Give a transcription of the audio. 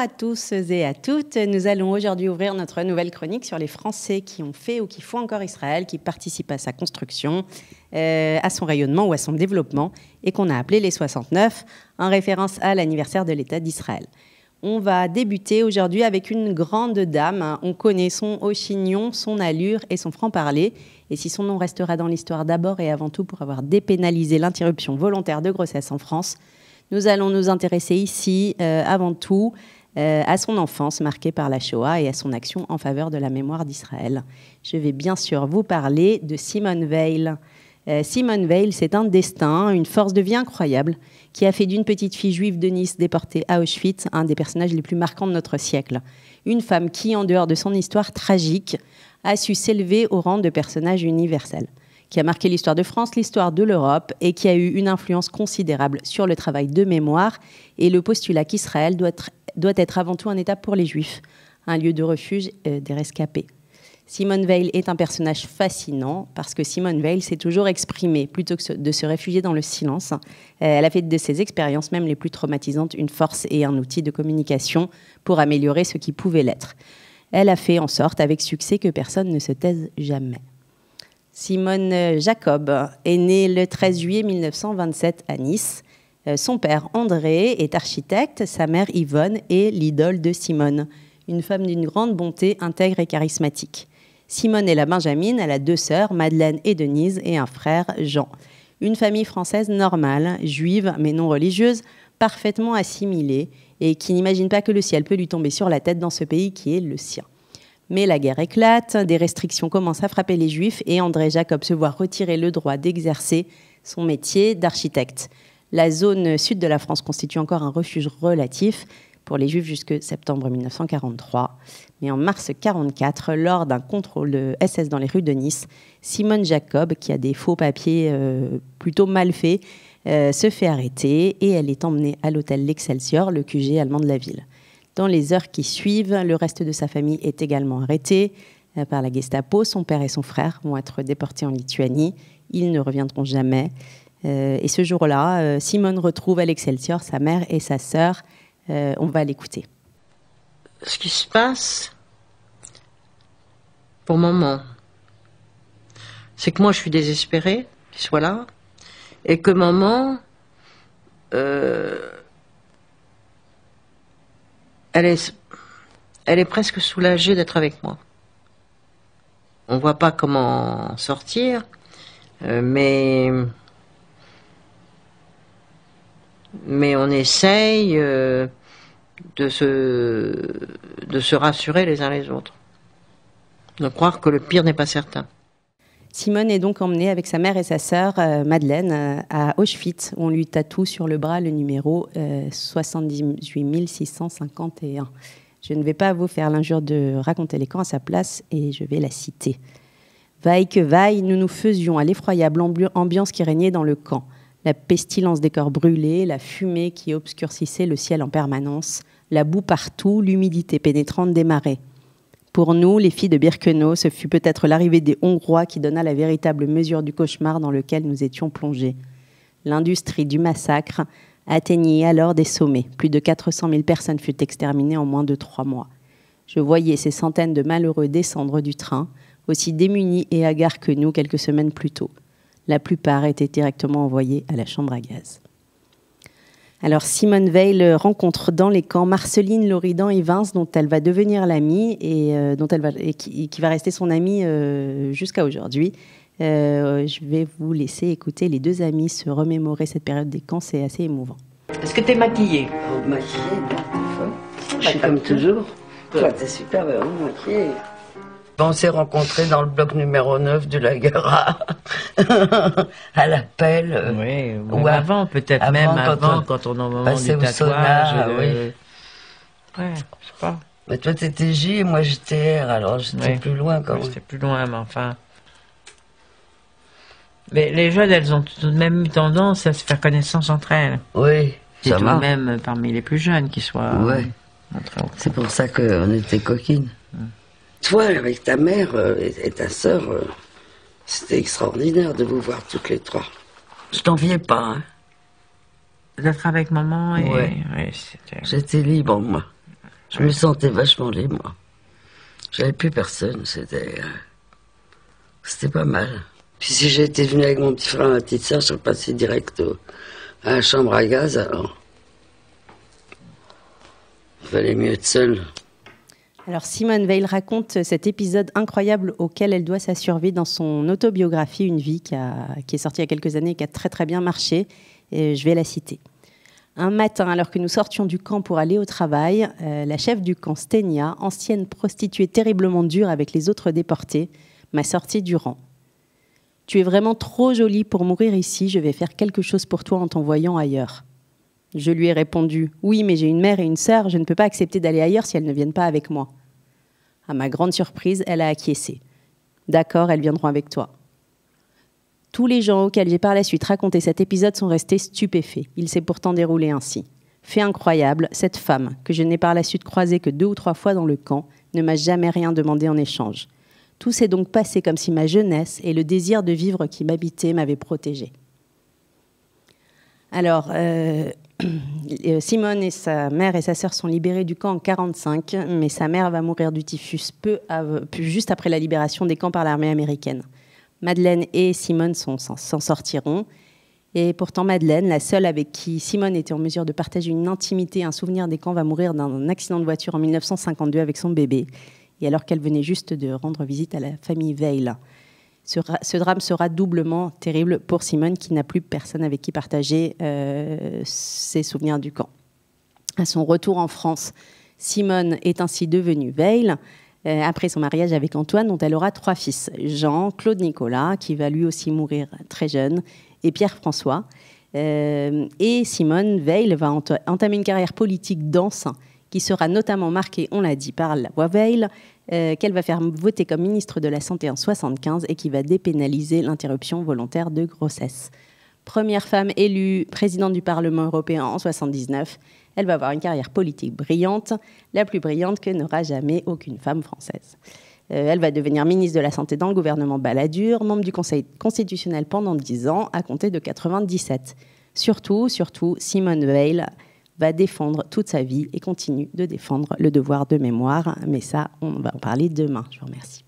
à tous et à toutes. Nous allons aujourd'hui ouvrir notre nouvelle chronique sur les Français qui ont fait ou qui font encore Israël, qui participent à sa construction, à son rayonnement ou à son développement, et qu'on a appelé les 69, en référence à l'anniversaire de l'État d'Israël. On va débuter aujourd'hui avec une grande dame. On connaît son haut chignon, son allure et son franc-parler. Et si son nom restera dans l'histoire d'abord et avant tout pour avoir dépénalisé l'interruption volontaire de grossesse en France, nous allons nous intéresser ici, avant tout, à son enfance marquée par la Shoah et à son action en faveur de la mémoire d'Israël. Je vais bien sûr vous parler de Simone Veil. Simone Veil, c'est un destin, une force de vie incroyable qui a fait d'une petite fille juive de Nice déportée à Auschwitz un des personnages les plus marquants de notre siècle. Une femme qui, en dehors de son histoire tragique, a su s'élever au rang de personnage universel, qui a marqué l'histoire de France, l'histoire de l'Europe et qui a eu une influence considérable sur le travail de mémoire et le postulat qu'Israël doit être avant tout un État pour les Juifs, un lieu de refuge des rescapés. Simone Veil est un personnage fascinant parce que Simone Veil s'est toujours exprimée plutôt que de se réfugier dans le silence. Elle a fait de ses expériences, même les plus traumatisantes, une force et un outil de communication pour améliorer ce qui pouvait l'être. Elle a fait en sorte, avec succès, que personne ne se taise jamais. Simone Jacob est née le 13 juillet 1927 à Nice. Son père, André, est architecte. Sa mère, Yvonne, est l'idole de Simone, une femme d'une grande bonté, intègre et charismatique. Simone est la Benjamine, elle a 2 sœurs, Madeleine et Denise, et un frère, Jean. Une famille française normale, juive mais non religieuse, parfaitement assimilée, et qui n'imagine pas que le ciel peut lui tomber sur la tête dans ce pays qui est le sien. Mais la guerre éclate, des restrictions commencent à frapper les Juifs et André Jacob se voit retirer le droit d'exercer son métier d'architecte. La zone sud de la France constitue encore un refuge relatif pour les Juifs jusque septembre 1943. Mais en mars 1944, lors d'un contrôle SS dans les rues de Nice, Simone Jacob, qui a des faux papiers plutôt mal faits, se fait arrêter et elle est emmenée à l'hôtel L'Excelsior, le QG allemand de la ville. Dans les heures qui suivent, le reste de sa famille est également arrêté par la Gestapo. Son père et son frère vont être déportés en Lituanie. Ils ne reviendront jamais. Et ce jour-là, Simone retrouve à l'Excelsior sa mère et sa sœur. On va l'écouter. Ce qui se passe, pour maman, c'est que moi je suis désespérée qu'il soit là, et que maman, elle est presque soulagée d'être avec moi. On voit pas comment sortir, mais on essaye de se rassurer les uns les autres, de croire que le pire n'est pas certain. Simone est donc emmenée avec sa mère et sa sœur Madeleine à Auschwitz, où on lui tatoue sur le bras le numéro 78 651. Je ne vais pas vous faire l'injure de raconter les camps à sa place et je vais la citer. Vaille que vaille, nous nous faisions à l'effroyable ambiance qui régnait dans le camp. La pestilence des corps brûlés, la fumée qui obscurcissait le ciel en permanence, la boue partout, l'humidité pénétrante des marais. Pour nous, les filles de Birkenau, ce fut peut-être l'arrivée des Hongrois qui donna la véritable mesure du cauchemar dans lequel nous étions plongés. L'industrie du massacre atteignit alors des sommets. Plus de 400 000 personnes furent exterminées en moins de 3 mois. Je voyais ces centaines de malheureux descendre du train, aussi démunis et hagards que nous quelques semaines plus tôt. La plupart étaient directement envoyés à la chambre à gaz. Alors Simone Veil rencontre dans les camps Marceline Loridan Evans, dont elle va devenir l'amie et qui va rester son amie jusqu'à aujourd'hui. Je vais vous laisser écouter les 2 amies se remémorer cette période des camps, c'est assez émouvant. Est-ce que t'es maquillée? Oh, maquillée, non. Je suis comme toujours. Toi, t'es super maquillée. On s'est rencontrés dans le bloc numéro 9 de la Gara, à l'appel. Oui, ou avant, peut-être même avant, quand on est au moment du tatouage. Sauna, oui. Ouais, je sais pas. Mais toi, t'étais J et moi, j'étais R, alors j'étais plus loin quand même. J'étais plus loin, mais enfin... Mais les jeunes, elles ont tout de même eu tendance à se faire connaissance entre elles. Oui, ça va. Même parmi les plus jeunes qui soient... Oui, c'est pour ça qu'on était coquines. Toi, avec ta mère et ta sœur, c'était extraordinaire de vous voir toutes les 3. Je t'enviais pas, hein. D'être avec maman et... Ouais. Ouais, c'était... J'étais libre, moi. Je me sentais vachement libre, moi. J'avais plus personne, c'était pas mal. Puis si j'étais venue avec mon petit frère et ma petite sœur, je serais passée direct à la chambre à gaz, alors. Il fallait mieux être seule. Alors Simone Veil raconte cet épisode incroyable auquel elle doit sa survie dans son autobiographie Une vie qui est sortie il y a quelques années et qui a très très bien marché. Et je vais la citer. Un matin, alors que nous sortions du camp pour aller au travail, la chef du camp, Stenia, ancienne prostituée terriblement dure avec les autres déportés, m'a sortie du rang. « Tu es vraiment trop jolie pour mourir ici, je vais faire quelque chose pour toi en t'envoyant ailleurs. » Je lui ai répondu « Oui, mais j'ai une mère et une sœur, je ne peux pas accepter d'aller ailleurs si elles ne viennent pas avec moi. » À ma grande surprise, elle a acquiescé. « D'accord, elles viendront avec toi. » Tous les gens auxquels j'ai par la suite raconté cet épisode sont restés stupéfaits. Il s'est pourtant déroulé ainsi. Fait incroyable, cette femme, que je n'ai par la suite croisée que 2 ou 3 fois dans le camp, ne m'a jamais rien demandé en échange. Tout s'est donc passé comme si ma jeunesse et le désir de vivre qui m'habitait m'avaient protégée. Alors, Simone et sa mère et sa sœur sont libérées du camp en 1945, mais sa mère va mourir du typhus juste après la libération des camps par l'armée américaine. Madeleine et Simone s'en sortiront. Et pourtant, Madeleine, la seule avec qui Simone était en mesure de partager une intimité et un souvenir des camps, va mourir d'un accident de voiture en 1952 avec son bébé. Et alors qu'elle venait juste de rendre visite à la famille Veil. Ce drame sera doublement terrible pour Simone, qui n'a plus personne avec qui partager ses souvenirs du camp. À son retour en France, Simone est ainsi devenue Veil, après son mariage avec Antoine, dont elle aura 3 fils. Jean, Claude Nicolas, qui va lui aussi mourir très jeune, et Pierre-François. Et Simone Veil va entamer une carrière politique dense, qui sera notamment marquée, on l'a dit, par la loi Veil, qu'elle va faire voter comme ministre de la Santé en 1975 et qui va dépénaliser l'interruption volontaire de grossesse. Première femme élue présidente du Parlement européen en 1979, elle va avoir une carrière politique brillante, la plus brillante que n'aura jamais aucune femme française. Elle va devenir ministre de la Santé dans le gouvernement Balladur, membre du Conseil constitutionnel pendant 10 ans, à compter de 1997. Surtout, Simone Veil va défendre toute sa vie et continue de défendre le devoir de mémoire. Mais ça, on va en parler demain. Je vous remercie.